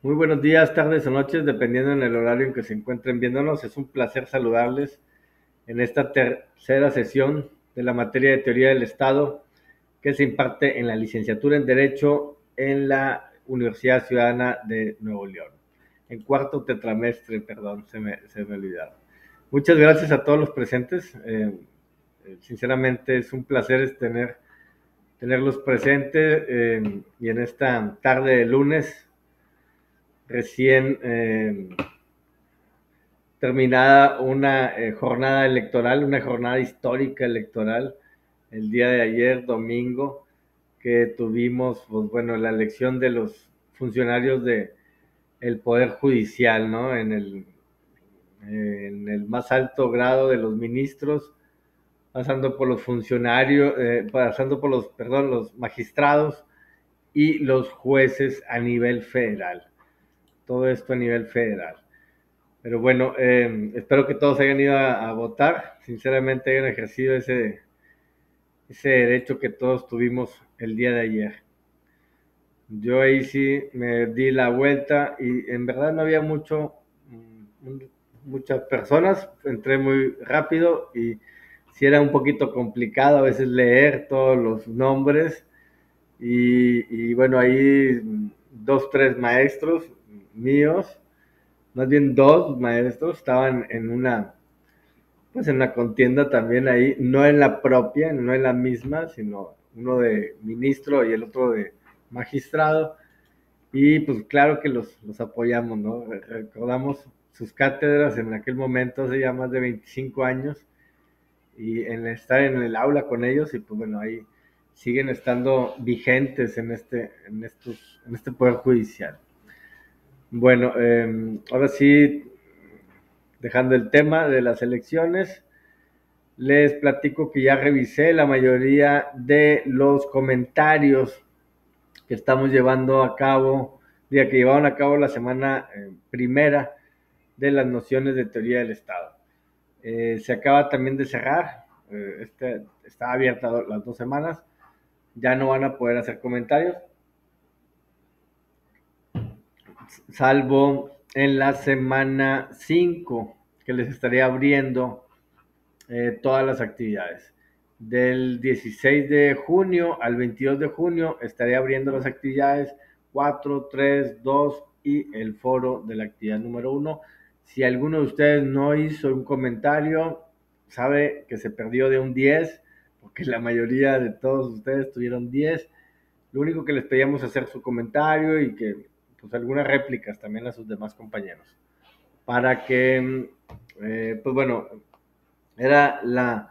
Muy buenos días, tardes o noches, dependiendo en el horario en que se encuentren viéndonos. Es un placer saludarles en esta tercera sesión de la materia de teoría del Estado que se imparte en la licenciatura en Derecho en la Universidad Ciudadana de Nuevo León. En cuarto tetramestre, perdón, se me olvidaba. Muchas gracias a todos los presentes. Sinceramente es un placer tenerlos presentes y en esta tarde de lunes recién terminada una jornada electoral, una jornada histórica electoral, el día de ayer, domingo, que tuvimos, pues bueno, la elección de los funcionarios de el Poder Judicial, ¿no? En el más alto grado de los ministros, pasando por los funcionarios, pasando por los magistrados y los jueces a nivel federal. Todo esto a nivel federal. Pero bueno, espero que todos hayan ido a votar, sinceramente hayan ejercido ese derecho que todos tuvimos el día de ayer. Yo ahí sí me di la vuelta y en verdad no había muchas personas, entré muy rápido y sí era un poquito complicado a veces leer todos los nombres y bueno, ahí dos, tres maestros míos, más bien dos maestros, estaban en una contienda también ahí, no en la propia, no en la misma, sino uno de ministro y el otro de magistrado. Y pues claro que los apoyamos, ¿no? Recordamos sus cátedras en aquel momento, hace ya más de 25 años, y en estar en el aula con ellos, y pues bueno, ahí siguen estando vigentes en este Poder Judicial. Bueno, ahora sí, dejando el tema de las elecciones, les platico que ya revisé la mayoría de los comentarios que estamos llevando a cabo, que llevaron a cabo la semana primera de las nociones de teoría del Estado. Se acaba también de cerrar, está abierta las 2 semanas, ya no van a poder hacer comentarios, salvo en la semana 5 que les estaría abriendo todas las actividades. Del 16 de junio al 22 de junio estaré abriendo las actividades 4, 3, 2 y el foro de la actividad número 1. Si alguno de ustedes no hizo un comentario, sabe que se perdió de un 10, porque la mayoría de todos ustedes tuvieron 10. Lo único que les pedíamos es hacer su comentario y que pues algunas réplicas también a sus demás compañeros. Para que, pues bueno, era la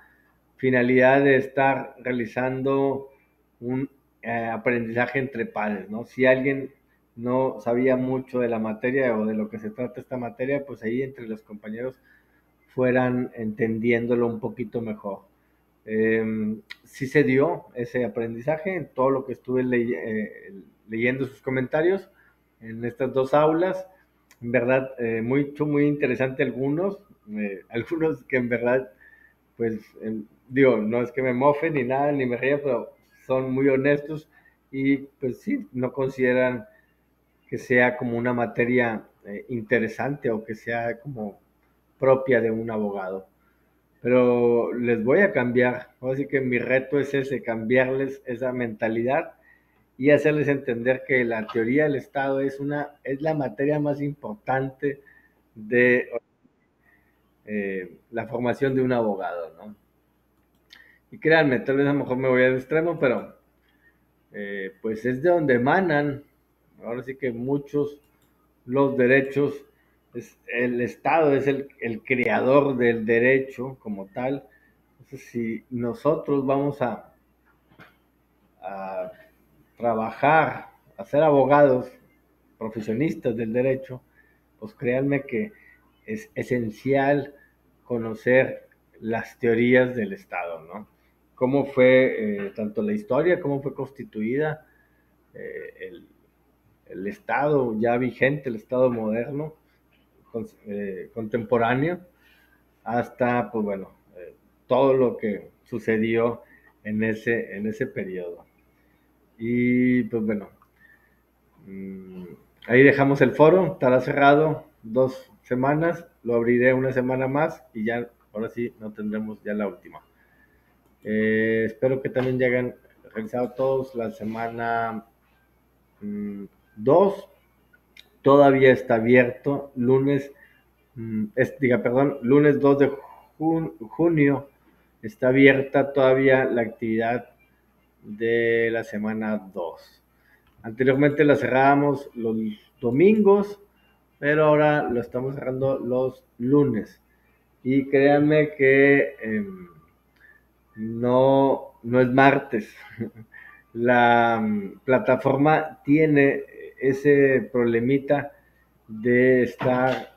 finalidad de estar realizando un aprendizaje entre pares, ¿no? Si alguien no sabía mucho de la materia o de lo que se trata esta materia, pues ahí entre los compañeros fueran entendiéndolo un poquito mejor. Sí se dio ese aprendizaje en todo lo que estuve leyendo sus comentarios en estas dos aulas. En verdad, muy interesante algunos que en verdad pues digo, no es que me mofe ni nada, ni me ría, pero son muy honestos y pues sí, no consideran que sea como una materia interesante o que sea como propia de un abogado. Pero les voy a cambiar, así que mi reto es ese, cambiarles esa mentalidad y hacerles entender que la teoría del Estado es la materia más importante de la formación de un abogado, ¿no? Y créanme, tal vez a lo mejor me voy al extremo, pero pues es de donde emanan, ahora sí que muchos los derechos, el Estado es el creador del derecho como tal. Entonces, si nosotros vamos a trabajar, a ser abogados, profesionistas del derecho, pues créanme que es esencial conocer las teorías del Estado, ¿no? Cómo fue tanto la historia, cómo fue constituida el Estado ya vigente, el Estado moderno, contemporáneo, hasta, pues bueno, todo lo que sucedió en ese periodo. Y pues bueno, Ahí dejamos el foro, estará cerrado 2 semanas, lo abriré una semana más y ya, ahora sí, no tendremos ya la última. Espero que también ya hayan realizado todos la semana 2. Todavía está abierto, lunes 2 de junio está abierta todavía la actividad de la semana 2. Anteriormente la cerrábamos los domingos, pero ahora lo estamos cerrando los lunes. Y créanme que no es martes. La plataforma tiene ese problemita de estar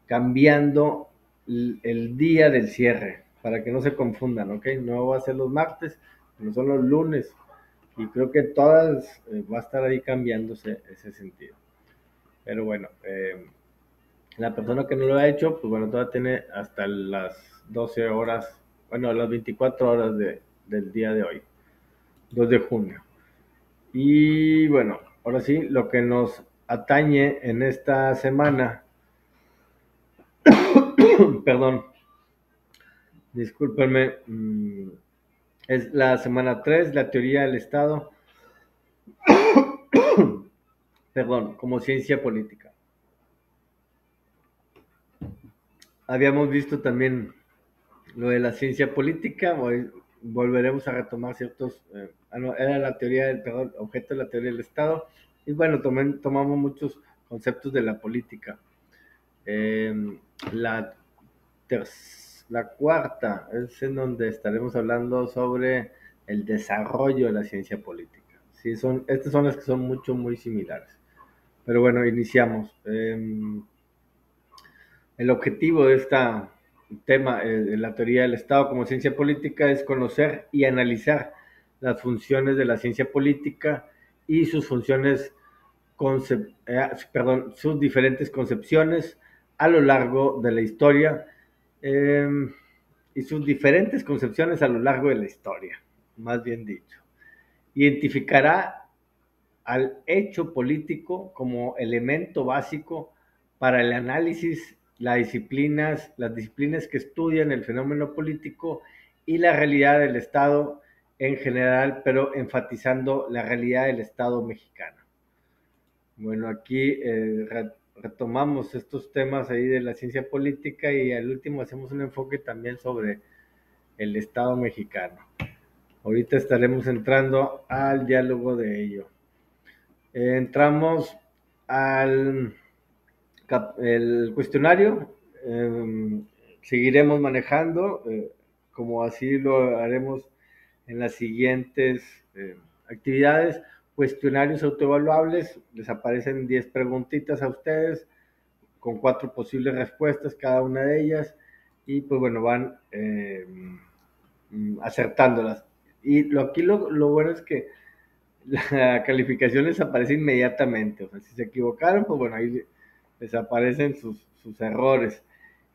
cambiando el día del cierre, para que no se confundan, ¿ok? No va a ser los martes, no son los lunes, y creo que todas va a estar ahí cambiándose ese sentido. Pero bueno, la persona que no lo ha hecho, pues bueno, todavía tiene hasta las 12 horas, bueno, las 24 horas del día de hoy, 2 de junio. Y bueno, ahora sí, lo que nos atañe en esta semana, perdón, discúlpenme, es la semana 3, la teoría del Estado, perdón, como ciencia política. Habíamos visto también lo de la ciencia política, hoy volveremos a retomar ciertos, no, era la teoría del, perdón, objeto de la teoría del Estado, y bueno, tomamos muchos conceptos de la política. La, la cuarta es en donde estaremos hablando sobre el desarrollo de la ciencia política. Sí, estas son las que son muy similares. Pero bueno, iniciamos. El objetivo de este tema, de la teoría del Estado como ciencia política, es conocer y analizar las funciones de la ciencia política y sus funciones, sus diferentes concepciones a lo largo de la historia, y sus diferentes concepciones a lo largo de la historia, más bien dicho. Identificará al hecho político como elemento básico para el análisis, las disciplinas que estudian el fenómeno político y la realidad del Estado en general, pero enfatizando la realidad del Estado mexicano. Bueno, aquí retomamos estos temas ahí de la ciencia política y al último hacemos un enfoque también sobre el Estado mexicano. Ahorita estaremos entrando al diálogo de ello. Entramos al el cuestionario. Seguiremos manejando, como así lo haremos en las siguientes actividades. Cuestionarios autoevaluables, les aparecen 10 preguntitas a ustedes con 4 posibles respuestas cada una de ellas y pues bueno, van acertándolas. Y aquí lo bueno es que la calificación les aparece inmediatamente. O sea, si se equivocaron, pues bueno, ahí les aparecen sus errores.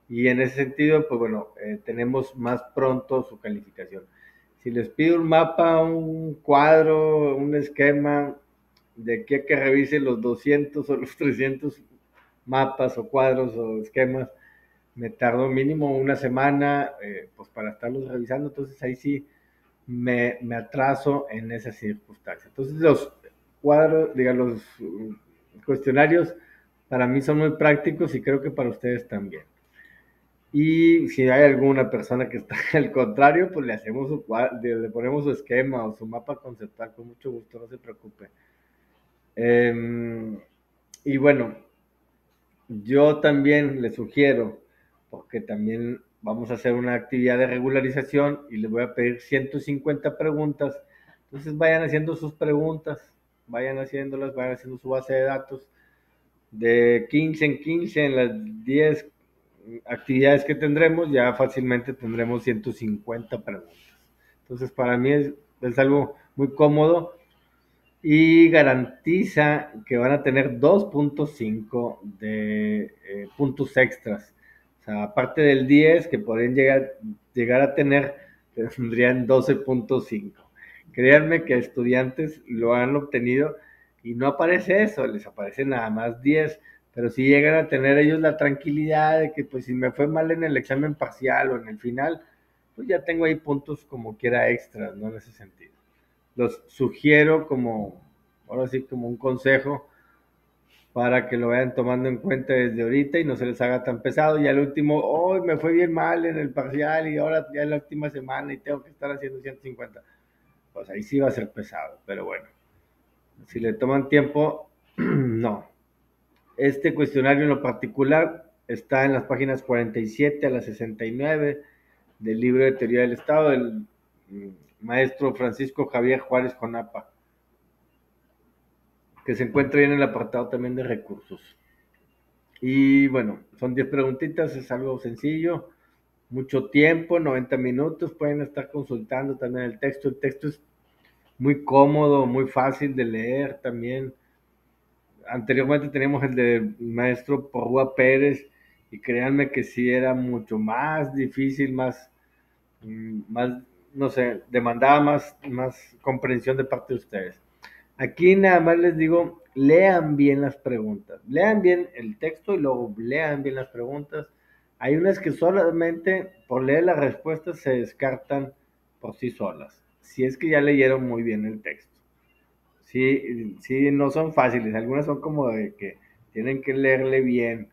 Y en ese sentido, pues bueno, tenemos más pronto su calificación. Si les pido un mapa, un cuadro, un esquema, de aquí a que revise los 200 o los 300 mapas o cuadros o esquemas, me tardo mínimo una semana, pues para estarlos revisando. Entonces ahí sí me atraso en esas circunstancias. Entonces los cuadros, digamos, los cuestionarios para mí son muy prácticos y creo que para ustedes también. Y si hay alguna persona que está al contrario, pues le hacemos le ponemos su esquema o su mapa conceptual con mucho gusto, no se preocupe. Y bueno, yo también les sugiero, porque también vamos a hacer una actividad de regularización y les voy a pedir 150 preguntas. Entonces vayan haciendo sus preguntas, vayan haciéndolas, vayan haciendo su base de datos de 15 en 15 en las 10 actividades que tendremos, ya fácilmente tendremos 150 preguntas. Entonces para mí es algo muy cómodo y garantiza que van a tener 2.5 de puntos extras. O sea, aparte del 10 que podrían llegar a tener, tendrían 12.5. Créanme que estudiantes lo han obtenido y no aparece eso, les aparece nada más 10, pero si llegan a tener ellos la tranquilidad de que pues si me fue mal en el examen parcial o en el final, pues ya tengo ahí puntos como quiera extras, ¿no? En ese sentido. Los sugiero como, ahora sí, como un consejo para que lo vayan tomando en cuenta desde ahorita y no se les haga tan pesado. Y al último, hoy me fue bien mal en el parcial y ahora ya es la última semana y tengo que estar haciendo 150. Pues ahí sí va a ser pesado, pero bueno, si le toman tiempo, no. Este cuestionario en lo particular está en las páginas 47 a las 69 del libro de Teoría del Estado del maestro Francisco Javier Juárez Conapa, que se encuentra ahí en el apartado también de recursos. Y bueno, son 10 preguntitas, es algo sencillo, mucho tiempo, 90 minutos, pueden estar consultando también el texto es muy cómodo, muy fácil de leer también. Anteriormente teníamos el de maestro Porrúa Pérez y créanme que sí era mucho más difícil, más no sé, demandaba más comprensión de parte de ustedes. Aquí nada más les digo, lean bien las preguntas, lean bien el texto y luego lean bien las preguntas. Hay unas que solamente por leer las respuestas se descartan por sí solas, si es que ya leyeron muy bien el texto. Sí, sí, no son fáciles, algunas son como de que tienen que leerle bien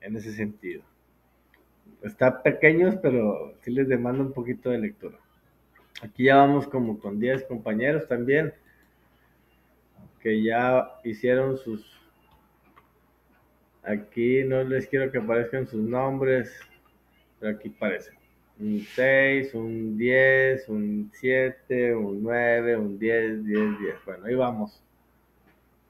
en ese sentido. Está pequeños, pero sí les demanda un poquito de lectura. Aquí ya vamos como con 10 compañeros también, que ya hicieron sus... Aquí no les quiero que aparezcan sus nombres, pero aquí aparece. Un 6, un 10, un 7, un 9, un 10, 10, 10. Bueno, ahí vamos.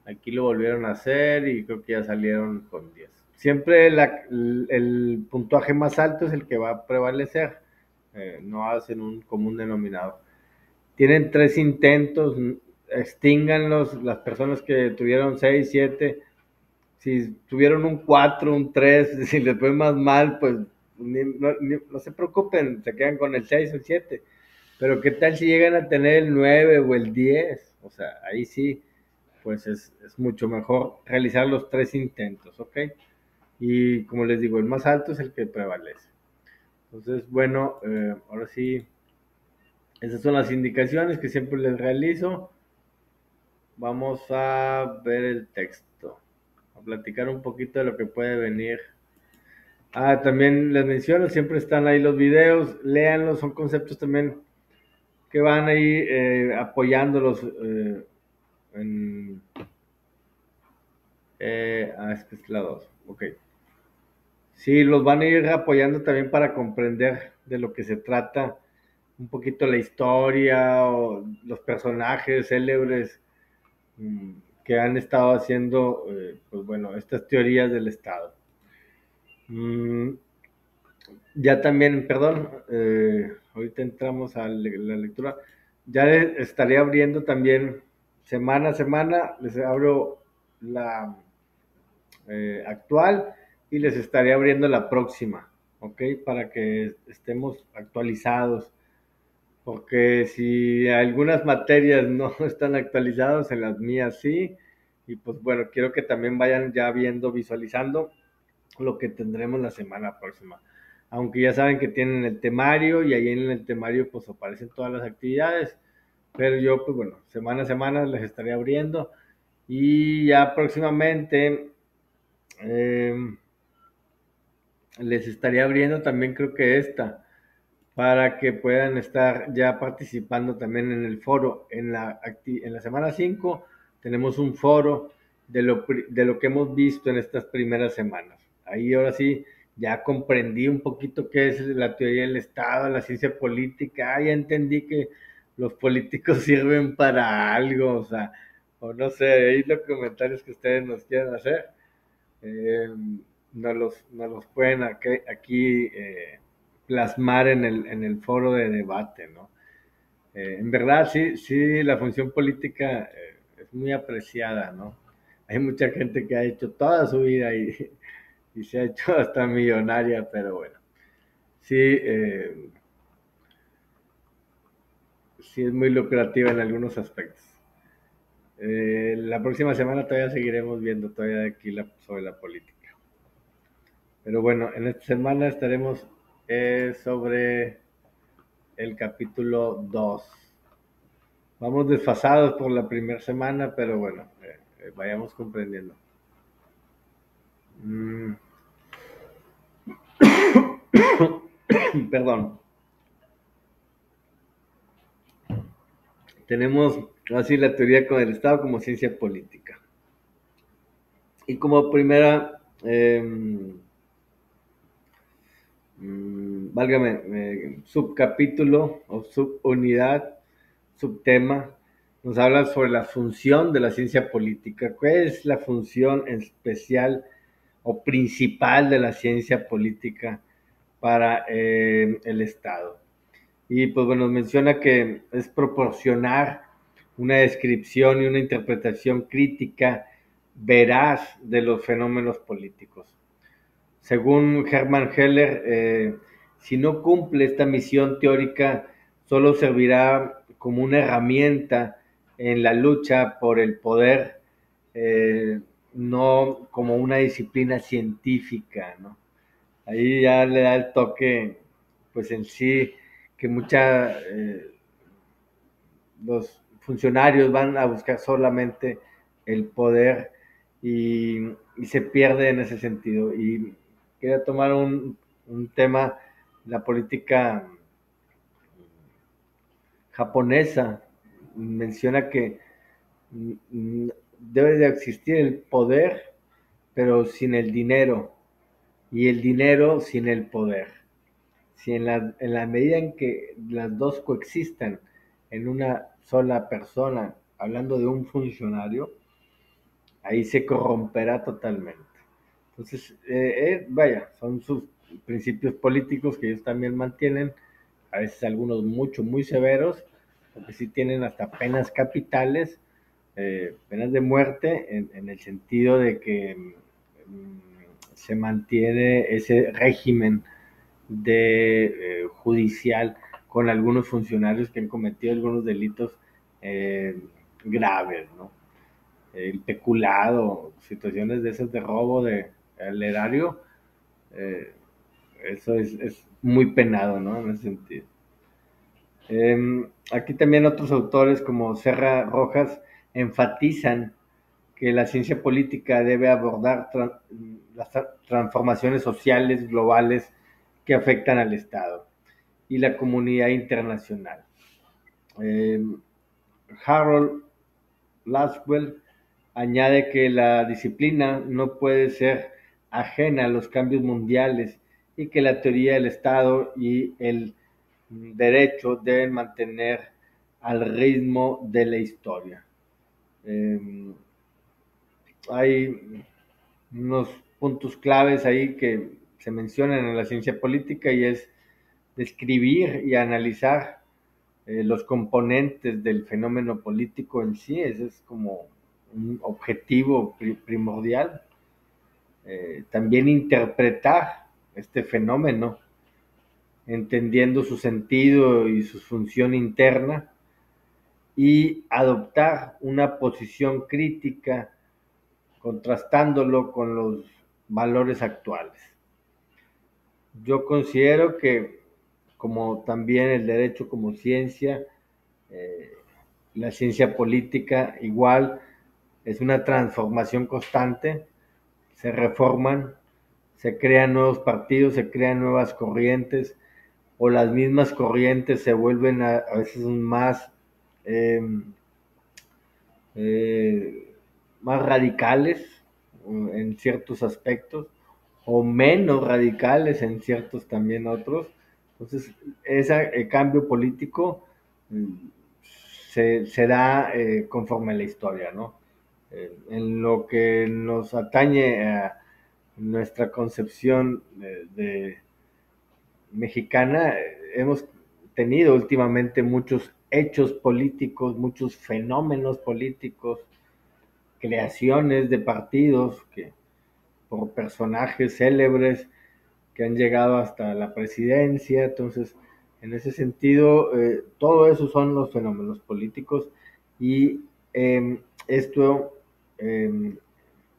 Aquí lo volvieron a hacer y creo que ya salieron con 10. Siempre el puntuaje más alto es el que va a prevalecer. No hacen un común denominador. Tienen 3 intentos, extínganlos. Las personas que tuvieron 6, 7, si tuvieron un 4, un 3, si les fue más mal, pues no se preocupen, se quedan con el 6 o el 7. Pero qué tal si llegan a tener el 9 o el 10, o sea, ahí sí, pues es mucho mejor realizar los 3 intentos, ¿ok? Y como les digo, el más alto es el que prevalece. Entonces, bueno, ahora sí, esas son las indicaciones que siempre les realizo. Vamos a ver el texto, a platicar un poquito de lo que puede venir. También les menciono, siempre están ahí los videos, léanlos, son conceptos también que van ahí apoyándolos en... esta es la 2, ok. Sí, los van a ir apoyando también para comprender de lo que se trata, un poquito la historia o los personajes célebres mm, que han estado haciendo, pues bueno, estas teorías del Estado. Mm, ya también, perdón, ahorita entramos a la lectura. Ya les estaré abriendo también semana a semana, les abro la actual y les estaré abriendo la próxima, ¿ok? Para que estemos actualizados, porque si algunas materias no están actualizadas, en las mías sí, y pues bueno, quiero que también vayan ya viendo, visualizando lo que tendremos la semana próxima. Aunque ya saben que tienen el temario y ahí en el temario pues aparecen todas las actividades, pero yo pues bueno, semana a semana les estaré abriendo y ya próximamente eh, les estaría abriendo también creo que esta, para que puedan estar ya participando también en el foro. En la semana 5 tenemos un foro de lo que hemos visto en estas primeras semanas. Ahí ahora sí ya comprendí un poquito qué es la teoría del Estado, la ciencia política, ya entendí que los políticos sirven para algo, o sea, o no sé, ahí los comentarios que ustedes nos quieran hacer, eh, nos los pueden aquí plasmar en el foro de debate, ¿no? En verdad, sí, sí, la función política es muy apreciada, ¿no? Hay mucha gente que ha hecho toda su vida y se ha hecho hasta millonaria, pero bueno, sí, sí es muy lucrativa en algunos aspectos. La próxima semana todavía seguiremos viendo todavía aquí sobre la política. Pero bueno, en esta semana estaremos sobre el capítulo 2. Vamos desfasados por la primera semana, pero bueno, vayamos comprendiendo. Perdón. Tenemos así la teoría con el Estado como ciencia política. Y como primera, válgame, subcapítulo o subunidad, subtema, nos habla sobre la función de la ciencia política. ¿Cuál es la función especial o principal de la ciencia política para el Estado? Y pues bueno, menciona que es proporcionar una descripción y una interpretación crítica veraz de los fenómenos políticos. Según Hermann Heller, si no cumple esta misión teórica, solo servirá como una herramienta en la lucha por el poder, no como una disciplina científica, ¿no? Ahí ya le da el toque, pues en sí, que los funcionarios van a buscar solamente el poder y se pierde en ese sentido. Y quería tomar un tema, la política japonesa menciona que debe de existir el poder, pero sin el dinero, y el dinero sin el poder. Si en la medida en que las dos coexistan en una sola persona, hablando de un funcionario, ahí se corromperá totalmente. Entonces, vaya, son sus principios políticos que ellos también mantienen, a veces algunos muy severos, porque sí tienen hasta penas capitales, penas de muerte, en el sentido de que se mantiene ese régimen de judicial con algunos funcionarios que han cometido algunos delitos graves, ¿no? El peculado, situaciones de esas de robo al erario, eh, eso es muy penado, ¿no? En ese sentido. Aquí también otros autores como Serra Rojas enfatizan que la ciencia política debe abordar las transformaciones sociales globales que afectan al Estado y la comunidad internacional. Eh, Harold Laswell añade que la disciplina no puede ser ajena a los cambios mundiales y que la teoría del Estado y el derecho deben mantener al ritmo de la historia. Eh, Hay unos puntos claves ahí que se mencionan en la ciencia política y es describir y analizar los componentes del fenómeno político en sí. Ese es como un objetivo primordial. También interpretar este fenómeno, entendiendo su sentido y su función interna, y adoptar una posición crítica contrastándolo con los valores actuales. Yo considero que, como también el derecho como ciencia, eh, la ciencia política igual es una transformación constante, se reforman, se crean nuevos partidos, se crean nuevas corrientes, o las mismas corrientes se vuelven a veces eh, eh, más radicales en ciertos aspectos, o menos radicales en ciertos también otros. Entonces, ese cambio político se da conforme a la historia, ¿no? En lo que nos atañe a nuestra concepción mexicana, hemos tenido últimamente muchos hechos políticos, muchos fenómenos políticos, creaciones de partidos que por personajes célebres que han llegado hasta la presidencia. Entonces, en ese sentido, todo eso son los fenómenos políticos y esto,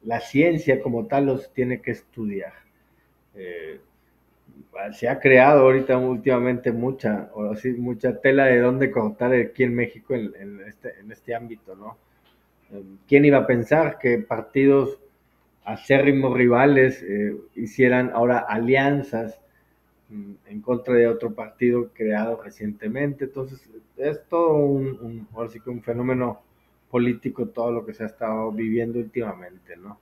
la ciencia como tal los tiene que estudiar. Eh, Se ha creado ahorita últimamente mucha tela de dónde cortar aquí en México en este ámbito, ¿no? ¿Quién iba a pensar que partidos acérrimos rivales hicieran ahora alianzas en contra de otro partido creado recientemente? Entonces, es todo ahora sí que un fenómeno político, todo lo que se ha estado viviendo últimamente, ¿no?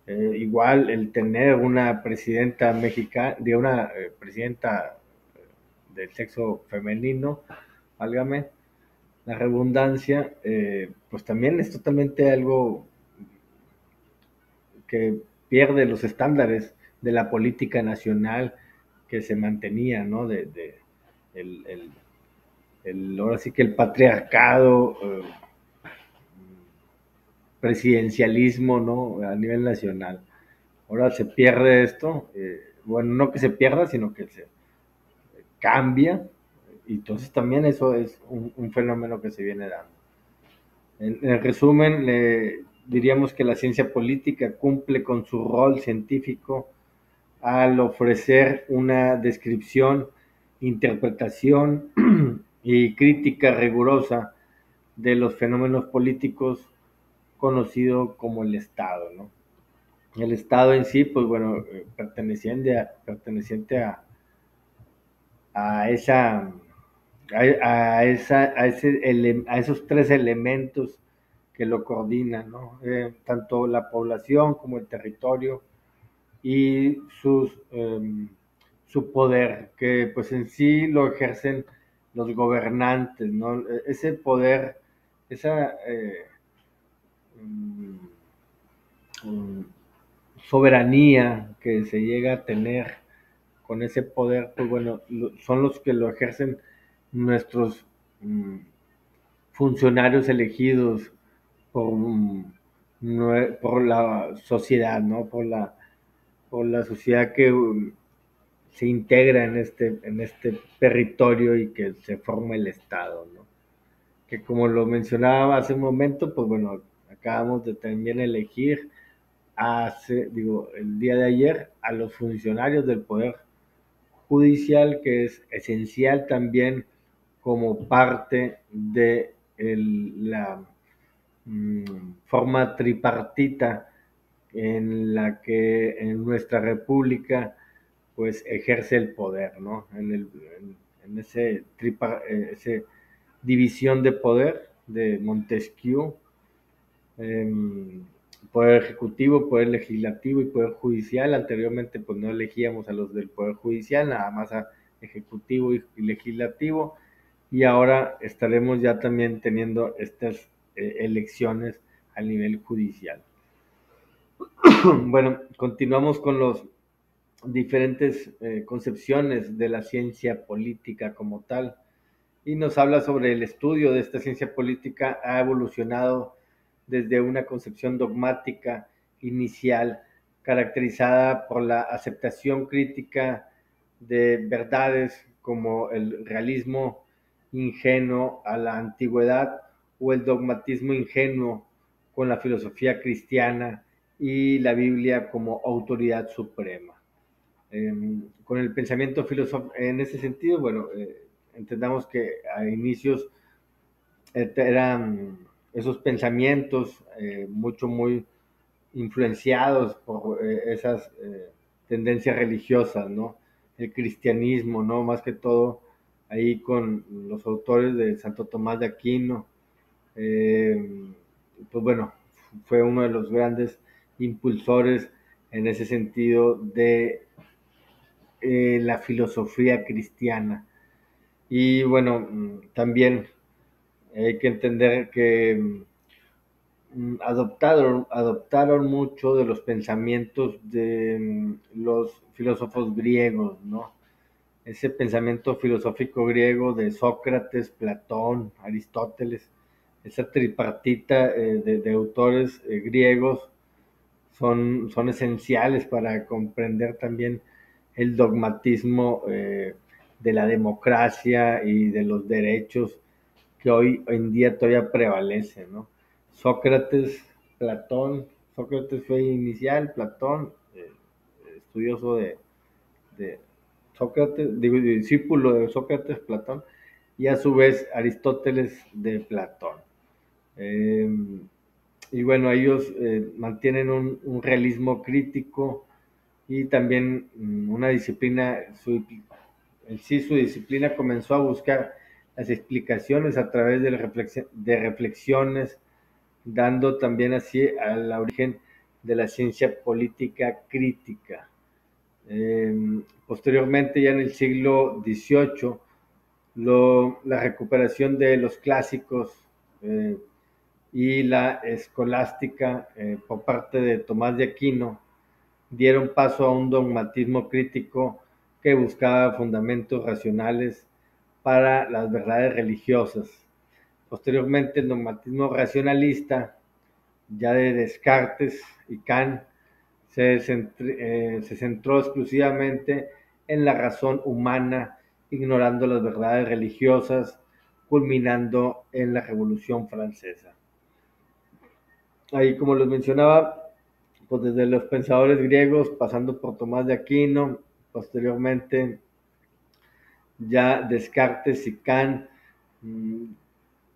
Igual el tener una presidenta mexicana, de una presidenta del sexo femenino, válgame la redundancia, pues también es totalmente algo que pierde los estándares de la política nacional que se mantenía, ¿no? El, el, ahora sí que el patriarcado, presidencialismo, ¿no? A nivel nacional. Ahora se pierde esto, bueno, no que se pierda, sino que se cambia, y entonces también eso es un fenómeno que se viene dando. En resumen, diríamos que la ciencia política cumple con su rol científico al ofrecer una descripción, interpretación y crítica rigurosa de los fenómenos políticos conocido como el Estado, ¿no? El Estado en sí, pues bueno, perteneciente a esa, a esos tres elementos que lo coordinan, ¿no? Tanto la población como el territorio y su poder, que pues en sí lo ejercen los gobernantes, ¿no? Ese poder, esa um, um, soberanía que se llega a tener con ese poder, pues bueno, son los que lo ejercen nuestros funcionarios elegidos por, por la sociedad, ¿no? Por la sociedad que se integra en este territorio y que se forma el Estado, ¿no? Que como lo mencionaba hace un momento, pues bueno, acabamos de también elegir el día de ayer a los funcionarios del Poder Judicial, que es esencial también como parte de la forma tripartita en la que en nuestra república pues ejerce el poder, ¿no? En ese división de poder de Montesquieu, eh, poder ejecutivo, poder legislativo y poder judicial. Anteriormente pues no elegíamos a los del poder judicial, nada más a ejecutivo y legislativo, y ahora estaremos ya también teniendo estas elecciones a nivel judicial. Bueno, continuamos con los diferentes concepciones de la ciencia política como tal, y nos habla sobre el estudio de esta ciencia política ha evolucionado desde una concepción dogmática inicial caracterizada por la aceptación crítica de verdades como el realismo ingenuo a la antigüedad o el dogmatismo ingenuo con la filosofía cristiana y la Biblia como autoridad suprema. Con el pensamiento filosófico, en ese sentido, bueno, entendamos que a inicios eran esos pensamientos muy influenciados por esas tendencias religiosas, ¿no? El cristianismo, ¿no? Más que todo ahí con los autores de Santo Tomás de Aquino, eh, pues bueno, fue uno de los grandes impulsores en ese sentido de la filosofía cristiana. Y bueno, también hay que entender que adoptaron mucho de los pensamientos de los filósofos griegos, ¿no? Ese pensamiento filosófico griego de Sócrates, Platón, Aristóteles, esa tripartita de autores griegos son esenciales para comprender también el dogmatismo de la democracia y de los derechos que hoy en día todavía prevalecen, ¿no? Sócrates, Platón. Sócrates fue inicial, Platón, estudioso de Sócrates, digo, discípulo de Sócrates, Platón, y a su vez Aristóteles de Platón. Eh, y bueno, ellos mantienen un realismo crítico y también una disciplina, en sí su disciplina comenzó a buscar las explicaciones a través de reflexiones, dando también así al origen de la ciencia política crítica. Posteriormente, ya en el siglo XVIII, la recuperación de los clásicos eh, y la escolástica por parte de Tomás de Aquino dieron paso a un dogmatismo crítico que buscaba fundamentos racionales para las verdades religiosas. Posteriormente, el dogmatismo racionalista, ya de Descartes y Kant, se centró exclusivamente en la razón humana, ignorando las verdades religiosas, culminando en la Revolución Francesa. Ahí, como les mencionaba, pues desde los pensadores griegos, pasando por Tomás de Aquino, posteriormente ya Descartes y Kant,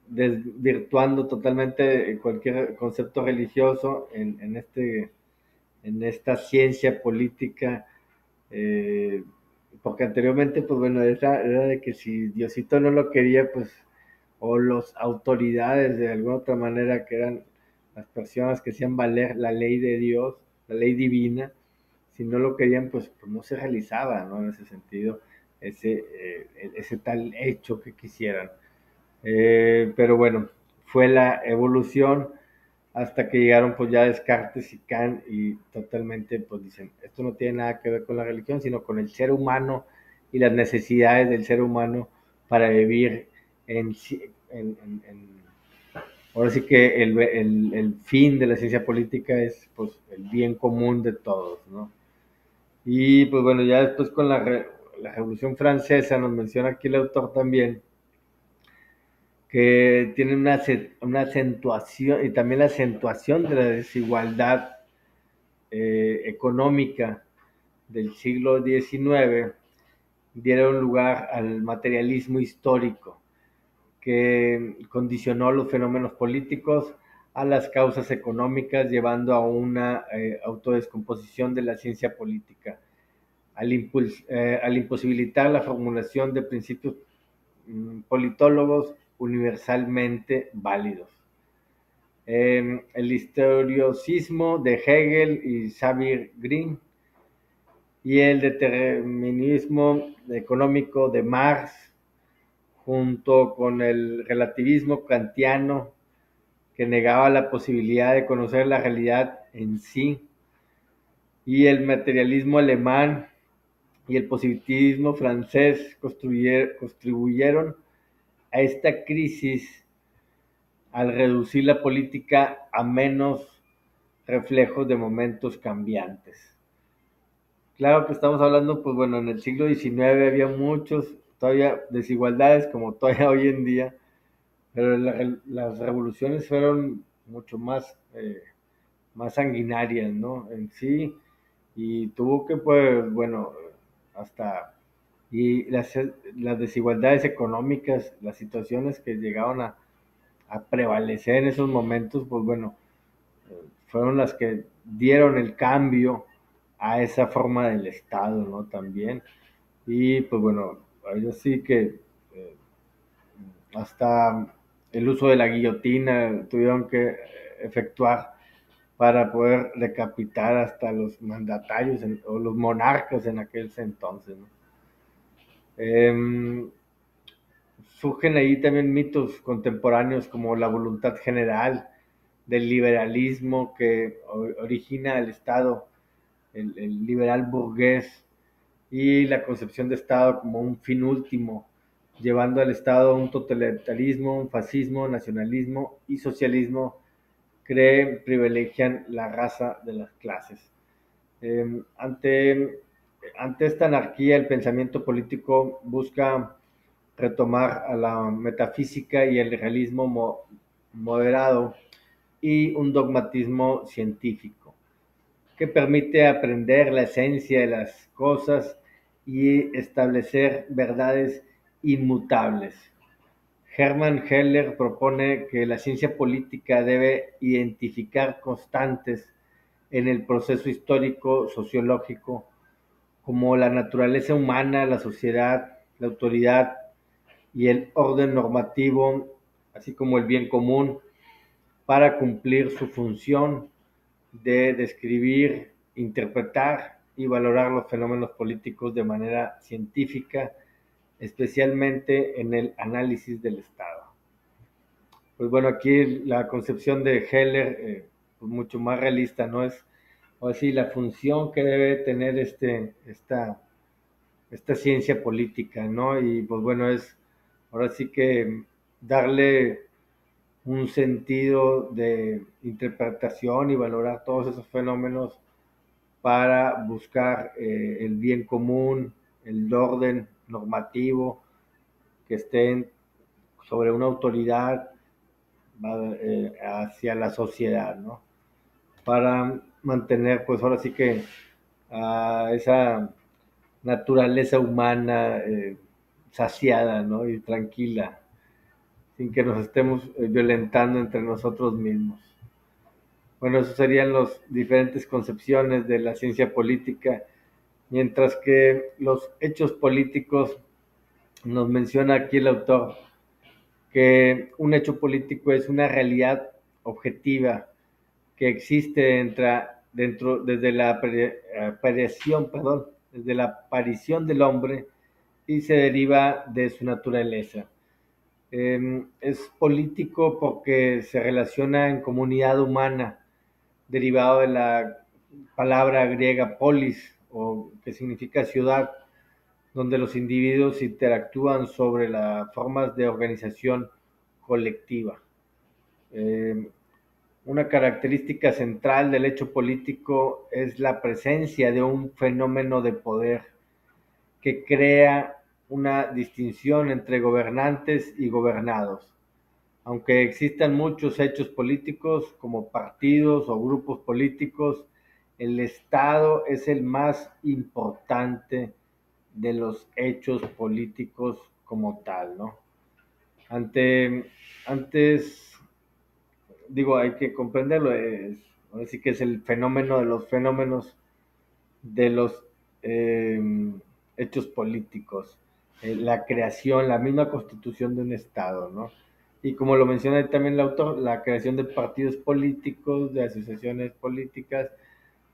desvirtuando totalmente cualquier concepto religioso en esta ciencia política, eh, porque anteriormente, pues bueno, era de que si Diosito no lo quería, pues, o las autoridades de alguna otra manera, que eran las personas que hacían valer la ley de Dios, la ley divina, si no lo querían, pues no se realizaba, ¿no? En ese sentido, ese tal hecho que quisieran. Pero bueno, fue la evolución hasta que llegaron pues ya Descartes y Kant y totalmente pues dicen, esto no tiene nada que ver con la religión, sino con el ser humano y las necesidades del ser humano para vivir en, ahora sí que el fin de la ciencia política es pues el bien común de todos, ¿no? Y pues bueno, ya después con la Revolución Francesa nos menciona aquí el autor también que tiene una acentuación y también la acentuación de la desigualdad económica del siglo XIX dieron lugar al materialismo histórico que condicionó los fenómenos políticos a las causas económicas, llevando a una autodescomposición de la ciencia política, al imposibilitar la formulación de principios politólogos universalmente válidos. El historicismo de Hegel y Xavier Green y el determinismo económico de Marx, junto con el relativismo kantiano que negaba la posibilidad de conocer la realidad en sí, y el materialismo alemán y el positivismo francés contribuyeron a esta crisis al reducir la política a menos reflejos de momentos cambiantes. Claro que estamos hablando, pues bueno, en el siglo XIX había muchos, todavía desigualdades como todavía hoy en día, pero las revoluciones fueron mucho más sanguinarias, ¿no? En sí, y tuvo que, pues, bueno, hasta, y las desigualdades económicas, las situaciones que llegaban a prevalecer en esos momentos, pues bueno, fueron las que dieron el cambio a esa forma del Estado, ¿no? También. Y pues bueno, ahí sí que hasta el uso de la guillotina tuvieron que efectuar para poder decapitar hasta los mandatarios o los monarcas en aquel entonces, ¿no? Eh, Surgen ahí también mitos contemporáneos como la voluntad general del liberalismo que origina el Estado, el liberal burgués, y la concepción de Estado como un fin último, llevando al Estado a un totalitarismo, un fascismo, nacionalismo y socialismo que privilegian la raza de las clases. Eh, ante, ante esta anarquía, el pensamiento político busca retomar a la metafísica y el realismo moderado, y un dogmatismo científico que permite aprender la esencia de las cosas y establecer verdades inmutables. Hermann Heller propone que la ciencia política debe identificar constantes en el proceso histórico sociológico como la naturaleza humana, la sociedad, la autoridad y el orden normativo, así como el bien común, para cumplir su función de describir, interpretar y valorar los fenómenos políticos de manera científica, especialmente en el análisis del Estado. Pues bueno, aquí la concepción de Heller, pues mucho más realista, ¿no? Es, o así, la función que debe tener esta ciencia política, ¿no? Y pues bueno, es ahora sí que darle un sentido de interpretación y valorar todos esos fenómenos para buscar el bien común, el orden normativo que estén sobre una autoridad hacia la sociedad, ¿no? Para mantener, pues ahora sí que esa naturaleza humana saciada, ¿no? Y tranquila, sin que nos estemos violentando entre nosotros mismos. Bueno, eso serían las diferentes concepciones de la ciencia política, mientras que los hechos políticos nos menciona aquí el autor que un hecho político es una realidad objetiva que existe desde la desde la aparición del hombre y se deriva de su naturaleza. Es político porque se relaciona en comunidad humana, derivado de la palabra griega polis, o que significa ciudad, donde los individuos interactúan sobre las formas de organización colectiva. Eh, una característica central del hecho político es la presencia de un fenómeno de poder que crea una distinción entre gobernantes y gobernados. Aunque existan muchos hechos políticos como partidos o grupos políticos, el Estado es el más importante de los hechos políticos como tal, ¿no? Antes, digo, hay que comprenderlo, así que es el fenómeno de los fenómenos de los eh, hechos políticos, la creación, la misma constitución de un Estado, ¿no? Y como lo menciona también el autor, la creación de partidos políticos, de asociaciones políticas,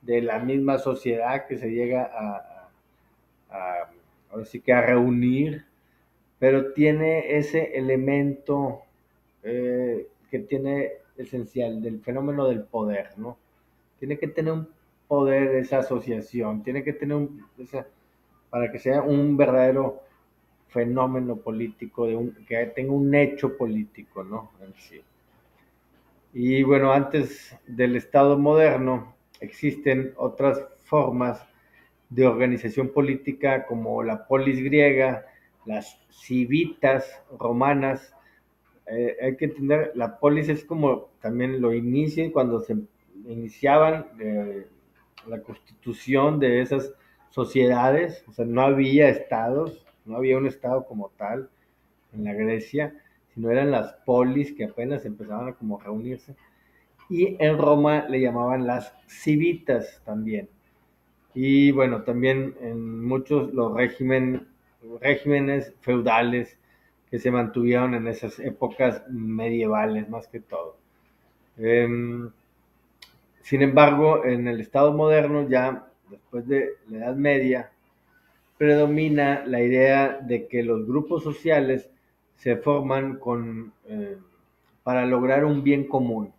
de la misma sociedad que se llega ahora sí que a reunir, pero tiene ese elemento que tiene esencial del fenómeno del poder, ¿no? Tiene que tener un poder esa asociación, tiene que tener para que sea un verdadero fenómeno político, que tenga un hecho político, ¿no? En sí. Y bueno, antes del Estado moderno existen otras formas de organización política como la polis griega, las civitas romanas. Hay que entender, la polis es como también lo inicia cuando se iniciaban la constitución de esas sociedades, o sea, no había estados, no había un estado como tal en la Grecia, sino eran las polis que apenas empezaban a como reunirse. Y en Roma le llamaban las civitas también. Y bueno, también en muchos regímenes feudales que se mantuvieron en esas épocas medievales más que todo. Sin embargo, en el Estado moderno, ya después de la Edad Media, predomina la idea de que los grupos sociales se forman para lograr un bien común,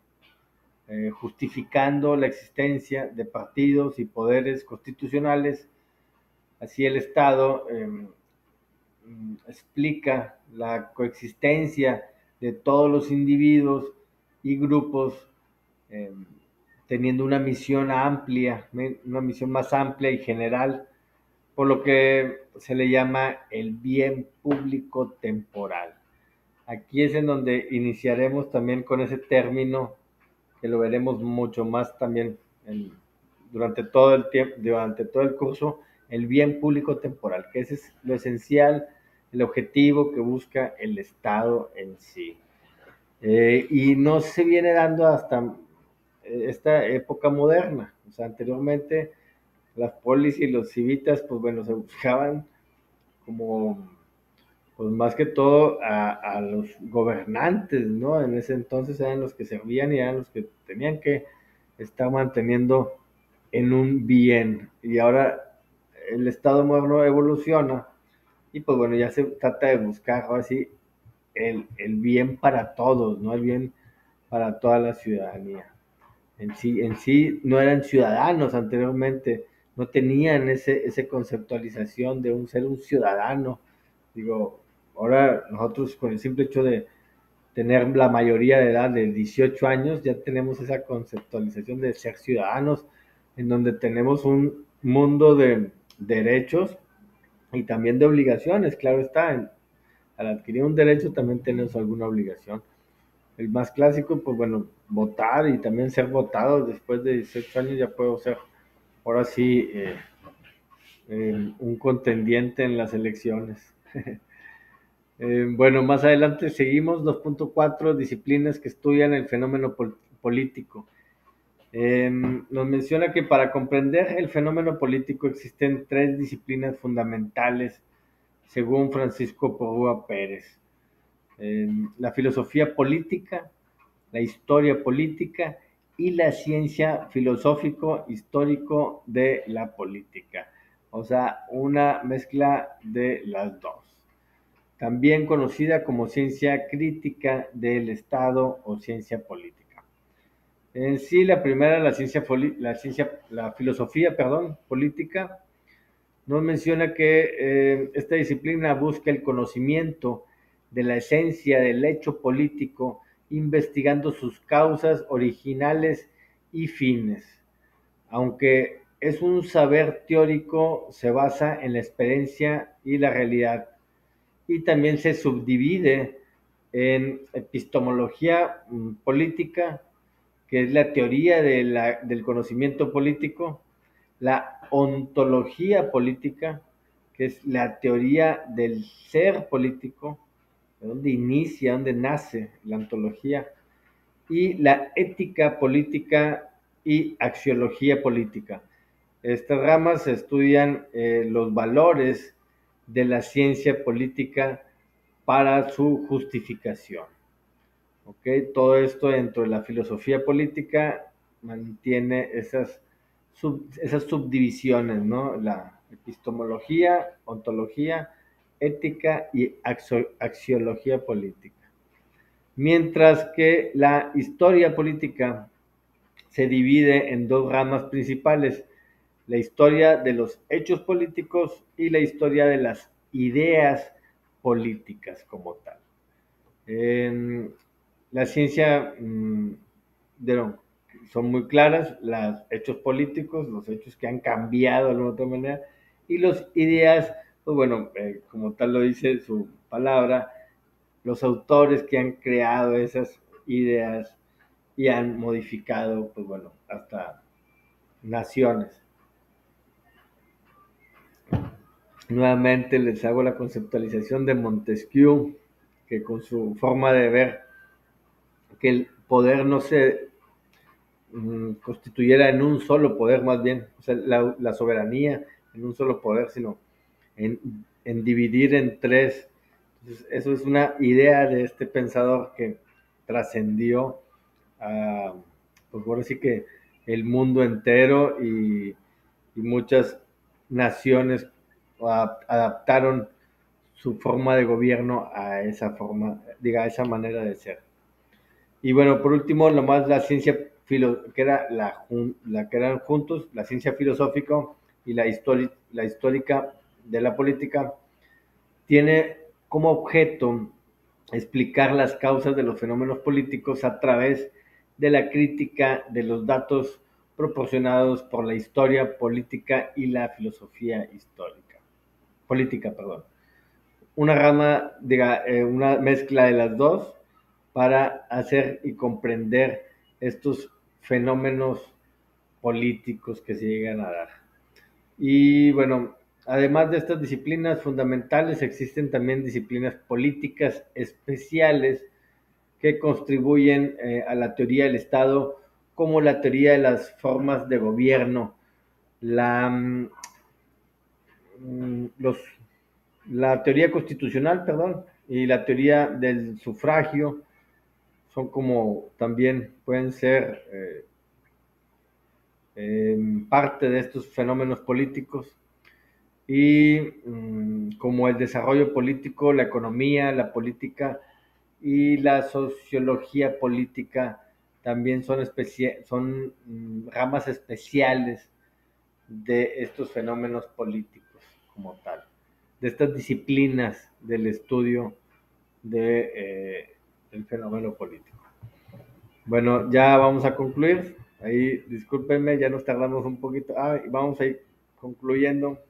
justificando la existencia de partidos y poderes constitucionales. Así el Estado explica la coexistencia de todos los individuos y grupos eh, teniendo una misión más amplia y general, por lo que se le llama el bien público temporal. Aquí es en donde iniciaremos también con ese término que lo veremos mucho más también durante todo el tiempo, durante todo el curso, el bien público temporal, que ese es lo esencial, el objetivo que busca el Estado en sí. Y no se viene dando hasta esta época moderna. O sea, anteriormente las polis y los civitas, pues bueno, se buscaban como, pues más que todo a los gobernantes, ¿no? En ese entonces eran los que servían y eran los que tenían que estar manteniendo en un bien. Y ahora el Estado moderno evoluciona y pues bueno, ya se trata de buscar ahora sí el bien para todos, ¿no? El bien para toda la ciudadanía. En sí no eran ciudadanos anteriormente, no tenían ese conceptualización de ser un ciudadano. Digo, ahora nosotros con el simple hecho de tener la mayoría de edad de 18 años, ya tenemos esa conceptualización de ser ciudadanos, en donde tenemos un mundo de derechos y también de obligaciones, claro está. Al adquirir un derecho también tenemos alguna obligación. El más clásico, pues bueno, votar y también ser votado después de 18 años ya puedo ser, ahora sí, un contendiente en las elecciones. Bueno, más adelante seguimos 2.4 disciplinas que estudian el fenómeno político. Nos menciona que para comprender el fenómeno político existen tres disciplinas fundamentales, según Francisco Porrúa Pérez. La filosofía política, la historia política y la ciencia filosófico-histórico de la política. O sea, una mezcla de las dos. También conocida como ciencia crítica del Estado o ciencia política. En sí, la primera, la filosofía, perdón, política, nos menciona que esta disciplina busca el conocimiento de la esencia del hecho político, investigando sus causas originales y fines. Aunque es un saber teórico, se basa en la experiencia y la realidad, y también se subdivide en epistemología política, que es la teoría del conocimiento político, la ontología política, que es la teoría del ser político, de dónde inicia, dónde nace la ontología, y la ética política y axiología política. Estas ramas estudian los valores de la ciencia política para su justificación. ¿Okay? Todo esto dentro de la filosofía política mantiene esas subdivisiones, ¿no? La epistemología, ontología, ética y axiología política. Mientras que la historia política se divide en dos ramas principales: la historia de los hechos políticos y la historia de las ideas políticas como tal. La ciencia son muy claras, los hechos políticos, los hechos que han cambiado de alguna otra manera, y las ideas, pues bueno, como tal lo dice su palabra, los autores que han creado esas ideas y han modificado, pues bueno, hasta naciones. Nuevamente les hago la conceptualización de Montesquieu, que con su forma de ver que el poder no se constituyera en un solo poder, más bien, o sea, la soberanía en un solo poder, sino en dividir en tres. Entonces, eso es una idea de este pensador que trascendió a, pues por así que el mundo entero, y muchas naciones adaptaron su forma de gobierno a esa forma, diga, a esa manera de ser. Y bueno, por último, nomás la ciencia, que era la que eran juntos, la ciencia filosófica y la histórica de la política, tiene como objeto explicar las causas de los fenómenos políticos a través de la crítica de los datos proporcionados por la historia política y la filosofía política, perdón. Una rama, diga, una mezcla de las dos para hacer y comprender estos fenómenos políticos que se llegan a dar. Y bueno, además de estas disciplinas fundamentales, existen también disciplinas políticas especiales que contribuyen a la teoría del Estado, como la teoría de las formas de gobierno, la, los, la teoría constitucional, perdón, y la teoría del sufragio, son como también pueden ser parte de estos fenómenos políticos y como el desarrollo político, la economía, la política y la sociología política también son ramas especiales de estos fenómenos políticos como tal, de estas disciplinas del estudio del fenómeno político. Bueno, ya vamos a concluir. Ahí, discúlpenme, ya nos tardamos un poquito. Vamos a ir concluyendo.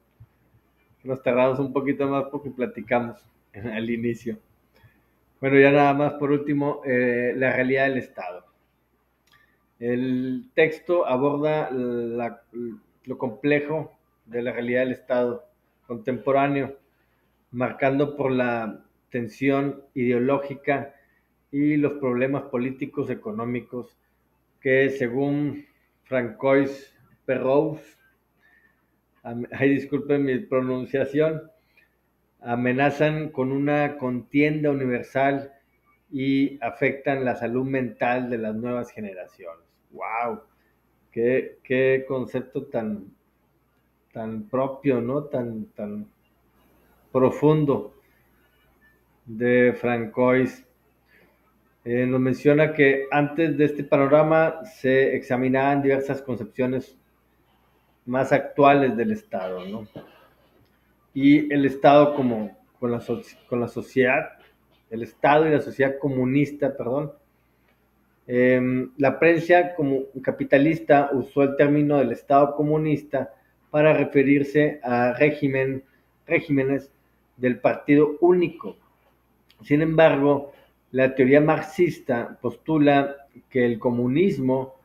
Nos tardamos un poquito más porque platicamos al inicio. Bueno, ya nada más por último, la realidad del Estado. El texto aborda lo complejo de la realidad del Estado contemporáneo, marcando por la tensión ideológica y los problemas políticos económicos que, según Francois Perroux, disculpen mi pronunciación, amenazan con una contienda universal y afectan la salud mental de las nuevas generaciones. ¡Wow! Qué concepto tan propio, ¿no? Tan profundo de Francois. Nos menciona que antes de este panorama se examinaban diversas concepciones más actuales del Estado, ¿no? Y el Estado como con la sociedad, el Estado y la sociedad comunista, perdón. La prensa como capitalista usó el término del Estado comunista para referirse a regímenes del partido único. Sin embargo, la teoría marxista postula que el comunismo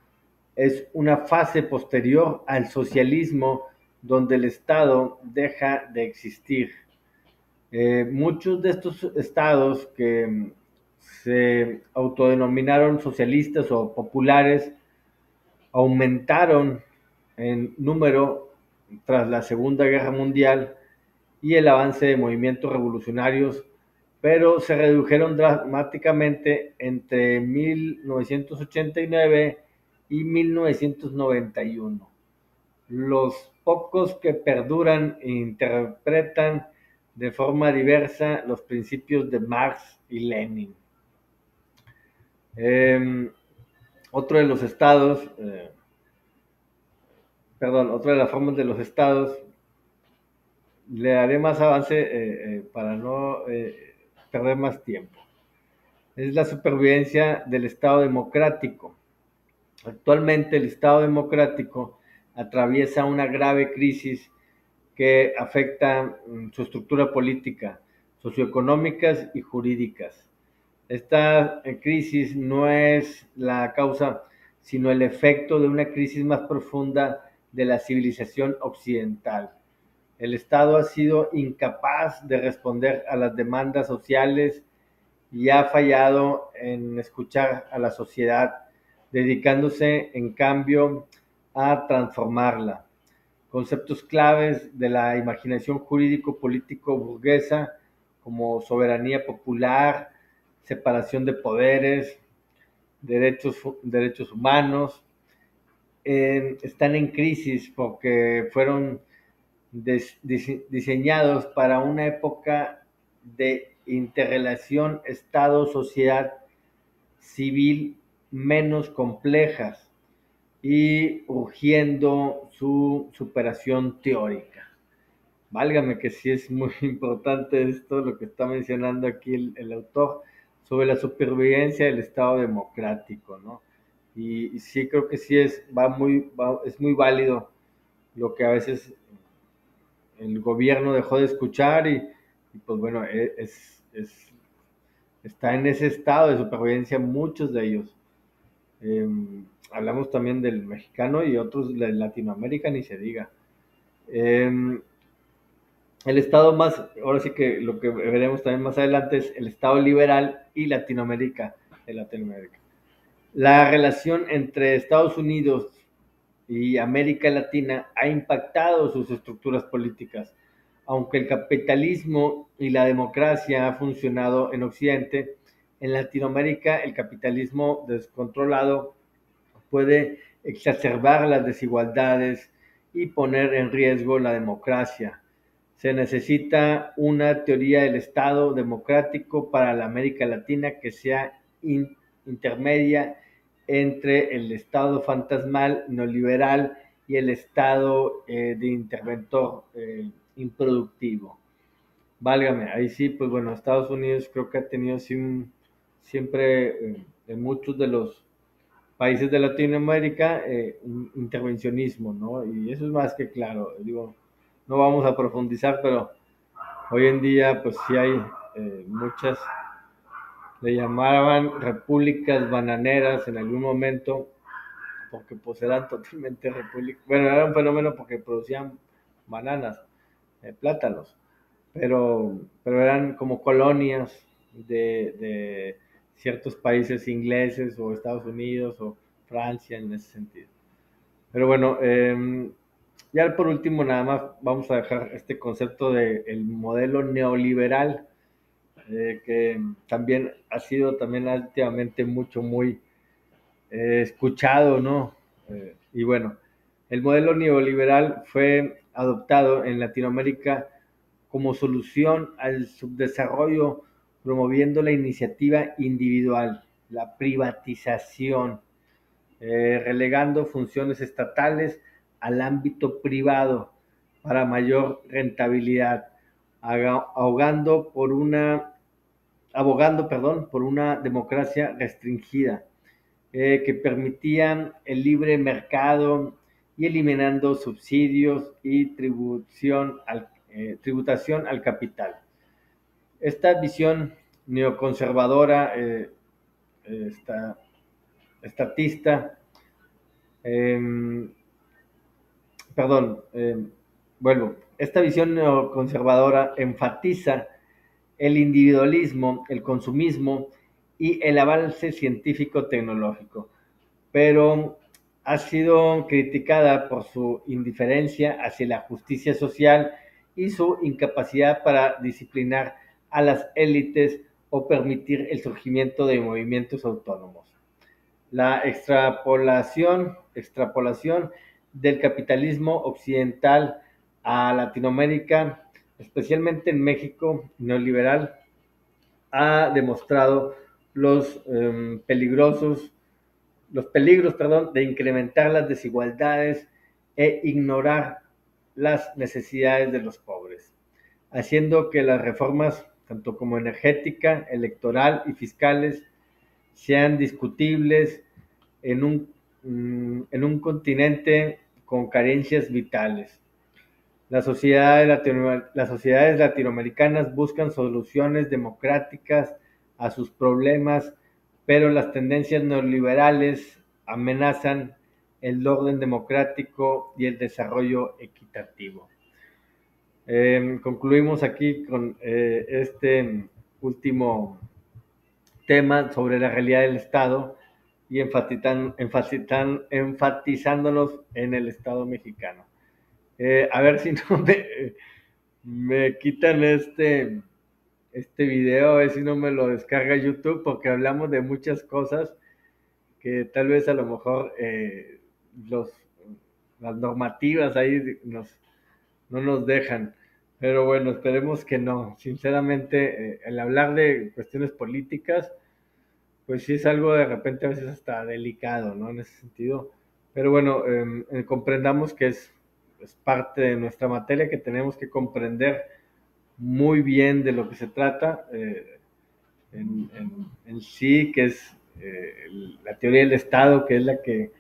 es una fase posterior al socialismo donde el Estado deja de existir. Muchos de estos estados que se autodenominaron socialistas o populares aumentaron en número tras la Segunda Guerra Mundial y el avance de movimientos revolucionarios, pero se redujeron dramáticamente entre 1989 y 1991. Los pocos que perduran e interpretan de forma diversa los principios de Marx y Lenin. Otro de los estados, otra de las formas de los estados, le daré más avance para no perder más tiempo. Es la supervivencia del Estado democrático. Actualmente el Estado democrático atraviesa una grave crisis que afecta su estructura política, socioeconómicas y jurídicas. Esta crisis no es la causa, sino el efecto de una crisis más profunda de la civilización occidental. El Estado ha sido incapaz de responder a las demandas sociales y ha fallado en escuchar a la sociedad, dedicándose en cambio a transformarla. Conceptos claves de la imaginación jurídico-político burguesa como soberanía popular, separación de poderes, derechos humanos, están en crisis porque fueron diseñados para una época de interrelación Estado-sociedad civil menos complejas y urgiendo su superación teórica. Válgame que sí es muy importante esto, lo que está mencionando aquí el autor, sobre la supervivencia del Estado democrático, ¿no? Y sí creo que sí es muy válido lo que a veces el gobierno dejó de escuchar y pues bueno, está en ese estado de supervivencia muchos de ellos. Hablamos también del mexicano y otros de Latinoamérica, ni se diga. Eh, el estado más, ahora sí que lo que veremos también más adelante es el estado liberal y Latinoamérica, de Latinoamérica. La relación entre Estados Unidos y América Latina ha impactado sus estructuras políticas. Aunque el capitalismo y la democracia ha funcionado en Occidente, en Latinoamérica el capitalismo descontrolado puede exacerbar las desigualdades y poner en riesgo la democracia. Se necesita una teoría del Estado democrático para la América Latina que sea intermedia entre el Estado fantasmal neoliberal y el Estado de interventor improductivo. Válgame, ahí sí, pues bueno, Estados Unidos creo que ha tenido siempre en muchos de los países de Latinoamérica un intervencionismo, ¿no? Y eso es más que claro, digo, no vamos a profundizar, pero hoy en día pues sí hay muchas, le llamaban repúblicas bananeras en algún momento, porque pues eran totalmente repúblicas, bueno, era un fenómeno porque producían bananas, plátanos, pero eran como colonias de ciertos países ingleses o Estados Unidos o Francia en ese sentido. Pero bueno, ya por último nada más vamos a dejar este concepto del modelo neoliberal, que también ha sido también últimamente muy escuchado, ¿no? Y bueno, el modelo neoliberal fue adoptado en Latinoamérica como solución al subdesarrollo, promoviendo la iniciativa individual, la privatización, relegando funciones estatales al ámbito privado para mayor rentabilidad, ahogando por una, abogando, perdón, por una democracia restringida que permitían el libre mercado y eliminando subsidios y tributación al capital. Esta visión neoconservadora, esta, estatista, eh, perdón, vuelvo, esta visión neoconservadora enfatiza el individualismo, el consumismo y el avance científico-tecnológico, pero ha sido criticada por su indiferencia hacia la justicia social y su incapacidad para disciplinar a las élites o permitir el surgimiento de movimientos autónomos. La extrapolación del capitalismo occidental a Latinoamérica, especialmente en México neoliberal, ha demostrado los peligrosos los peligros, perdón, de incrementar las desigualdades e ignorar las necesidades de los pobres, haciendo que las reformas, tanto como energética, electoral y fiscales, sean discutibles en un continente con carencias vitales. Las sociedades latinoamericanas buscan soluciones democráticas a sus problemas, pero las tendencias neoliberales amenazan el orden democrático y el desarrollo equitativo. Concluimos aquí con este último tema sobre la realidad del Estado y enfatizándonos en el Estado mexicano. A ver si no me quitan este video, a ver si no me lo descarga YouTube, porque hablamos de muchas cosas que tal vez a lo mejor los, las normativas ahí no nos dejan. Pero bueno, esperemos que no. Sinceramente, el hablar de cuestiones políticas, pues sí es algo de repente a veces hasta delicado, ¿no? En ese sentido. Pero bueno, comprendamos que es parte de nuestra materia, que tenemos que comprender muy bien de lo que se trata en sí, que es la teoría del Estado, que es la que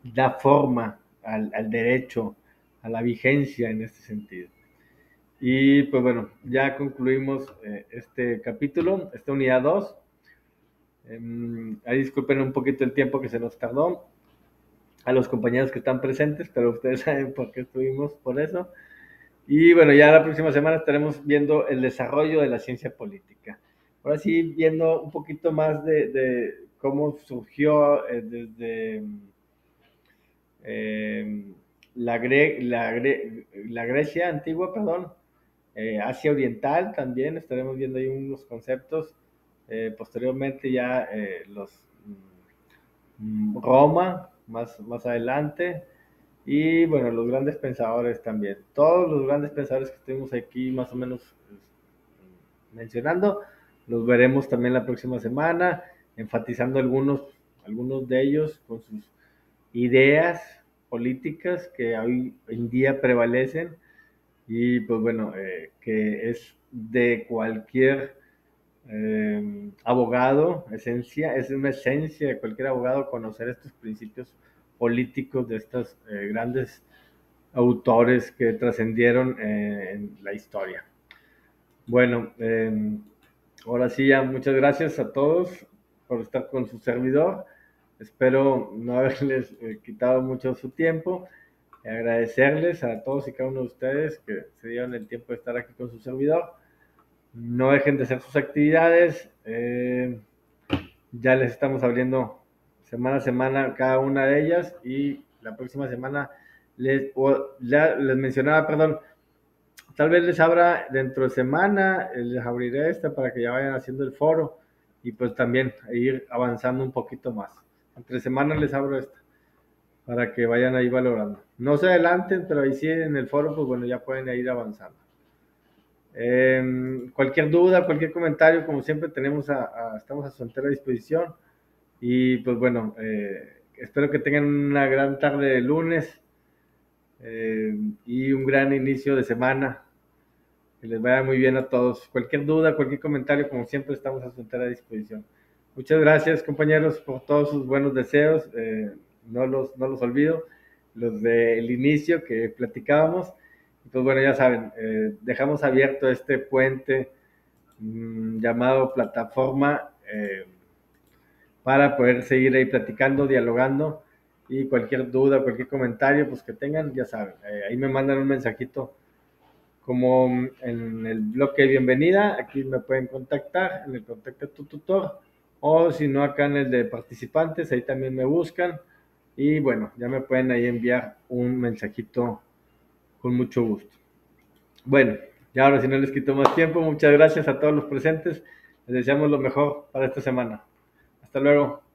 da forma al derecho, a la vigencia en este sentido. Y pues bueno, ya concluimos este capítulo, esta unidad 2. Ahí disculpen un poquito el tiempo que se nos tardó a los compañeros que están presentes, pero ustedes saben por qué estuvimos por eso. Y bueno, ya la próxima semana estaremos viendo el desarrollo de la ciencia política. Ahora sí, viendo un poquito más de cómo surgió desde eh, la Grecia antigua, perdón, Asia Oriental también, estaremos viendo ahí unos conceptos. Posteriormente ya Roma, más adelante, y bueno, los grandes pensadores también. Todos los grandes pensadores que estuvimos aquí más o menos mencionando, los veremos también la próxima semana, enfatizando algunos de ellos con sus ideas políticas que hoy en día prevalecen y pues bueno, que es de cualquier abogado, es una esencia de cualquier abogado conocer estos principios políticos de estos grandes autores que trascendieron en la historia. Bueno, ahora sí ya muchas gracias a todos por estar con su servidor. Espero no haberles quitado mucho su tiempo. Agradecerles a todos y cada uno de ustedes que se dieron el tiempo de estar aquí con su servidor. No dejen de hacer sus actividades. Ya les estamos abriendo semana a semana cada una de ellas y la próxima semana les mencionaba, perdón, tal vez les abra dentro de semana, les abriré esta para que ya vayan haciendo el foro y pues también ir avanzando un poquito más. Entre semana les abro esta para que vayan ahí valorando. No se adelanten, pero ahí sí en el foro, pues bueno, ya pueden ir avanzando. Cualquier duda, cualquier comentario, como siempre, estamos a su entera disposición. Y pues bueno, espero que tengan una gran tarde de lunes y un gran inicio de semana. Que les vaya muy bien a todos. Cualquier duda, cualquier comentario, como siempre, estamos a su entera disposición. Muchas gracias, compañeros, por todos sus buenos deseos. No los olvido, los del inicio que platicábamos. Pues bueno, ya saben, dejamos abierto este puente llamado plataforma para poder seguir ahí platicando, dialogando y cualquier duda, cualquier comentario, pues que tengan, ya saben, ahí me mandan un mensajito como en el bloque de bienvenida, aquí me pueden contactar, en el contacto de tu tutor, o si no acá en el de participantes, ahí también me buscan, y bueno, ya me pueden ahí enviar un mensajito con mucho gusto. Bueno, ya ahora si no les quito más tiempo, muchas gracias a todos los presentes, les deseamos lo mejor para esta semana. Hasta luego.